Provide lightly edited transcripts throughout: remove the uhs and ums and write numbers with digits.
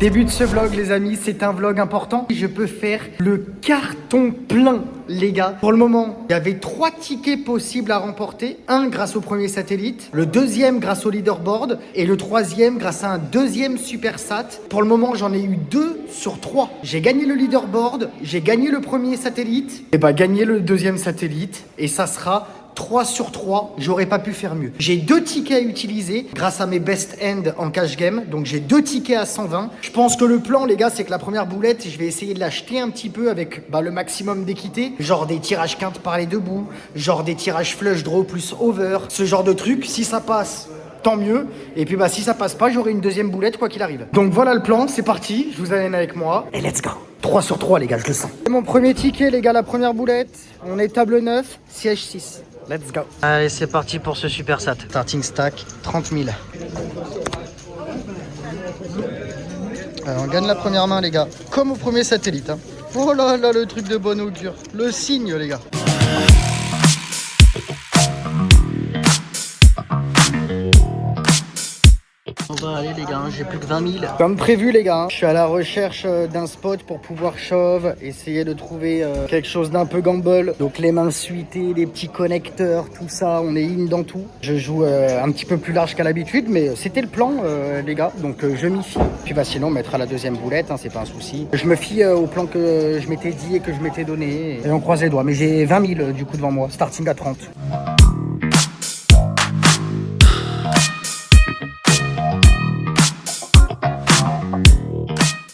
Début de ce vlog les amis, c'est un vlog important. Je peux faire le carton plein les gars. Pour le moment, il y avait 3 tickets possibles à remporter. Un grâce au premier satellite, le deuxième grâce au leaderboard et le troisième grâce à un deuxième super sat. Pour le moment, j'en ai eu 2 sur 3. J'ai gagné le leaderboard, j'ai gagné le premier satellite, et bah gagné le deuxième satellite et ça sera 3 sur 3, j'aurais pas pu faire mieux. J'ai 2 tickets à utiliser grâce à mes best end en cash game. Donc j'ai 2 tickets à 120. Je pense que le plan les gars, c'est que la première boulette, je vais essayer de l'acheter un petit peu avec le maximum d'équité. Genre des tirages quintes par les deux bouts, genre des tirages flush draw plus over, ce genre de truc. Si ça passe, tant mieux. Et puis si ça passe pas, j'aurai une deuxième boulette quoi qu'il arrive. Donc voilà le plan, c'est parti. Je vous amène avec moi. Et let's go. 3 sur 3 les gars, je le sens. C'est mon premier ticket les gars, la première boulette. On est table 9, siège 6. Let's go. Allez, c'est parti pour ce super sat. Starting stack, 30 000. Alors, on gagne la première main, les gars. Comme au premier satellite. Hein. Oh là là, le truc de bonne augure. Le signe, les gars. On va aller les gars, j'ai plus que 20 000. Comme prévu les gars, je suis à la recherche d'un spot pour pouvoir shove, essayer de trouver quelque chose d'un peu gamble. Donc les mains suitées, les petits connecteurs, tout ça, on est in dans tout. Je joue un petit peu plus large qu'à l'habitude, mais c'était le plan les gars, donc je m'y fie. Puis sinon on mettra la deuxième boulette, hein, c'est pas un souci. Je me fie au plan que je m'étais dit et que je m'étais donné, et on croise les doigts. Mais j'ai 20 000 du coup devant moi, starting à 30.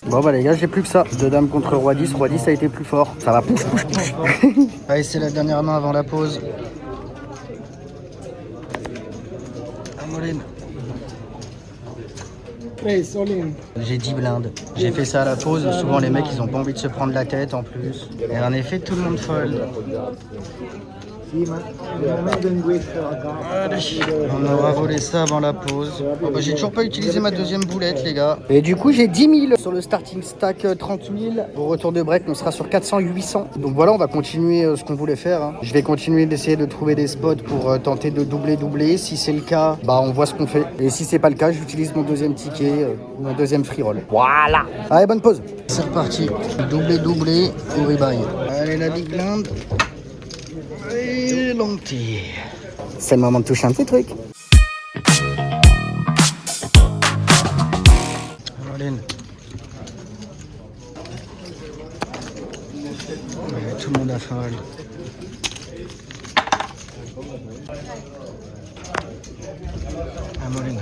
Bon les gars, j'ai plus que ça. Deux dames contre roi 10, roi 10 a été plus fort. Ça va push. Allez, c'est la dernière main avant la pause. Amoline. J'ai 10 blindes. J'ai fait ça à la pause. Souvent les mecs ils ont pas envie de se prendre la tête en plus. Et en effet tout le monde fold. Allez, on aura volé ça avant la pause. J'ai toujours pas utilisé ma deuxième boulette les gars. Et du coup j'ai 10 000 sur le starting stack 30 000. Au retour de break on sera sur 400-800. Donc voilà, on va continuer ce qu'on voulait faire. Hein. Je vais continuer d'essayer de trouver des spots pour tenter de doubler. Si c'est le cas, on voit ce qu'on fait. Et si c'est pas le cas, j'utilise mon deuxième ticket, mon deuxième free roll. Voilà. Allez, bonne pause. C'est reparti. Doubler ou rebuy. Allez la big blind. Et l'anti. C'est le moment de toucher un petit truc. Amoline. Tout le monde a fold. Amoline.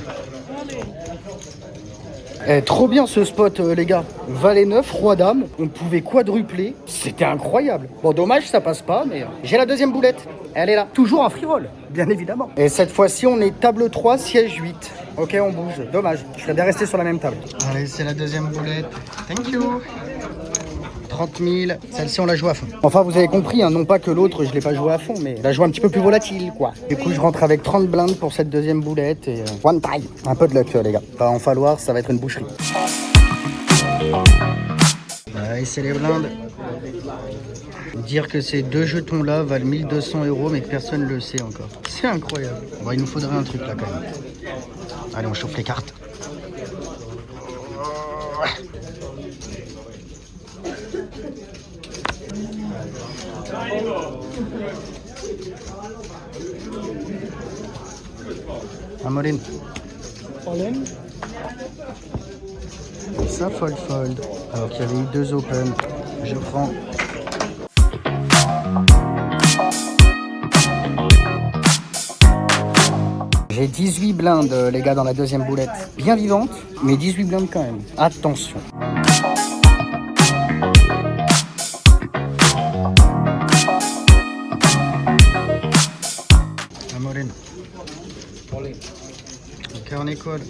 Trop bien ce spot les gars. Valet 9, roi dame, on pouvait quadrupler, c'était incroyable. Bon dommage ça passe pas, mais j'ai la deuxième boulette, elle est là. Toujours un free roll, bien évidemment. Et cette fois-ci on est table 3, siège 8. Ok on bouge, dommage, je serais bien resté sur la même table. Allez c'est la deuxième boulette, thank you. 30 000, celle-ci on la joue à fond. Enfin vous avez compris, hein, non pas que l'autre je l'ai pas joué à fond, mais la joue un petit peu plus volatile quoi. Du coup je rentre avec 30 blindes pour cette deuxième boulette et one time. Un peu de luck les gars, va en falloir, ça va être une boucherie. Allez c'est les blindes. Dire que ces deux jetons là valent 1200 € mais que personne ne le sait encore. C'est incroyable. Bon il nous faudrait un truc là quand même. Allez on chauffe les cartes. Amoline. Ça fold. Alors qu'il y avait eu 2 open. Je prends. J'ai 18 blindes les gars dans la deuxième boulette. Bien vivante, mais 18 blindes quand même. Attention. Amoline. Ok, on est cool.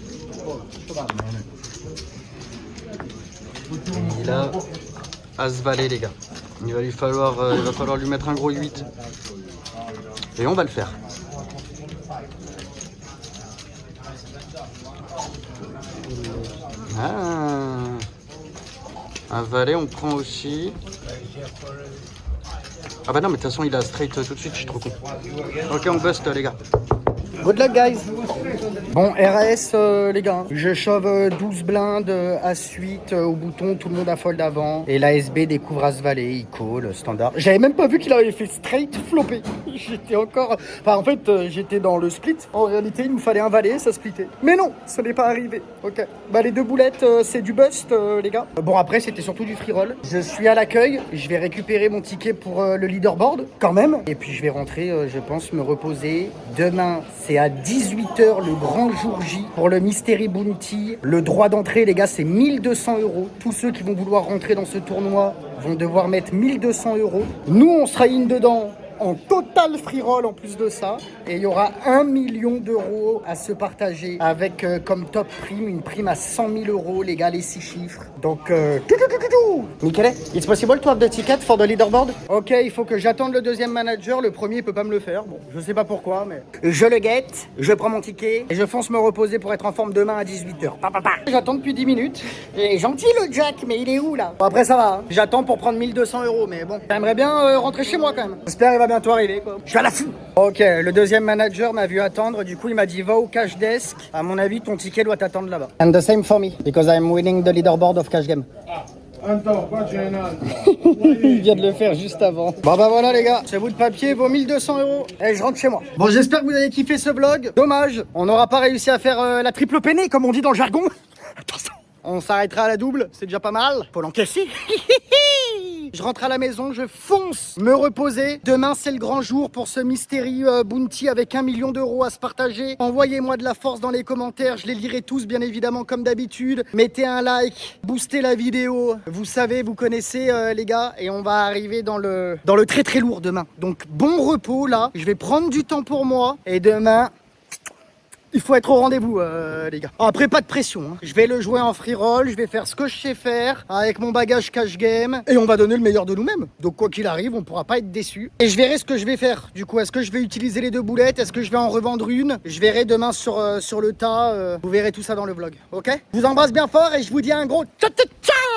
Il a As-Valet les gars. Il va falloir lui mettre un gros 8. Et on va le faire. Un valet on prend aussi. Ah bah non mais de toute façon il a straight tout de suite, je suis trop con. Ok on bust les gars. Good luck, guys. Bon, RAS, les gars. Je shove 12 blindes à suite au bouton, tout le monde affole d'avant. Et l'ASB découvre As Valley, il call, standard. J'avais même pas vu qu'il avait fait straight flopper. J'étais encore... Enfin, en fait, j'étais dans le split. En réalité, il nous fallait un valet, ça splittait. Mais non, ce n'est pas arrivé. Ok. Bah, les deux boulettes, c'est du bust, les gars. Bon, après, c'était surtout du free roll. Je suis à l'accueil. Je vais récupérer mon ticket pour le leaderboard, quand même. Et puis, je vais rentrer, je pense, me reposer. Demain, c'est à 18h, le grand jour J pour le Mystery Bounty. Le droit d'entrée, les gars, c'est 1200 €. Tous ceux qui vont vouloir rentrer dans ce tournoi vont devoir mettre 1200 €. Nous, on sera in dedans en total free roll en plus de ça. Et il y aura 1 million d'euros à se partager avec comme top prime, une prime à 100 000 €, les gars, les 6 chiffres. Donc, Michele, it's possible to have the ticket for the leaderboard? Ok, il faut que j'attende le deuxième manager. Le premier, il peut pas me le faire. Bon, je sais pas pourquoi, mais... Je le guette, je prends mon ticket et je fonce me reposer pour être en forme demain à 18h. J'attends depuis 10 minutes. Il est gentil, le Jack, mais il est où, là? Bon, après, ça va. Hein. J'attends pour prendre 1200 €, mais bon, j'aimerais bien rentrer chez moi, quand même. J'espère qu'il va bientôt arriver, quoi. Je suis à la fou. Ok, le deuxième manager m'a vu attendre. Du coup, il m'a dit, va au cash desk. À mon avis, ton ticket doit t'attendre là-bas. And the same for me, because I'm winning the leaderboard of Cash Game. Il vient de le faire juste avant. Bon bah voilà les gars, ce bout de papier vaut 1200 € et je rentre chez moi. Bon, j'espère que vous avez kiffé ce vlog. Dommage, on n'aura pas réussi à faire la triple peinée comme on dit dans le jargon. Attention. On s'arrêtera à la double, c'est déjà pas mal. Faut l'encaisser. Je rentre à la maison, je fonce me reposer. Demain, c'est le grand jour pour ce Mystery Bounty avec 1 million d'euros à se partager. Envoyez-moi de la force dans les commentaires. Je les lirai tous, bien évidemment, comme d'habitude. Mettez un like, boostez la vidéo. Vous savez, vous connaissez, les gars. Et on va arriver dans le très très lourd demain. Donc, bon repos, là. Je vais prendre du temps pour moi. Et demain... il faut être au rendez-vous, les gars. Après, pas de pression. Hein. Je vais le jouer en free roll. Je vais faire ce que je sais faire avec mon bagage cash game. Et on va donner le meilleur de nous-mêmes. Donc, quoi qu'il arrive, on pourra pas être déçu. Et je verrai ce que je vais faire. Du coup, est-ce que je vais utiliser les deux boulettes? Est-ce que je vais en revendre une? Je verrai demain sur le tas. Vous verrez tout ça dans le vlog. Ok? Je vous embrasse bien fort et je vous dis un gros ciao, ciao, ciao.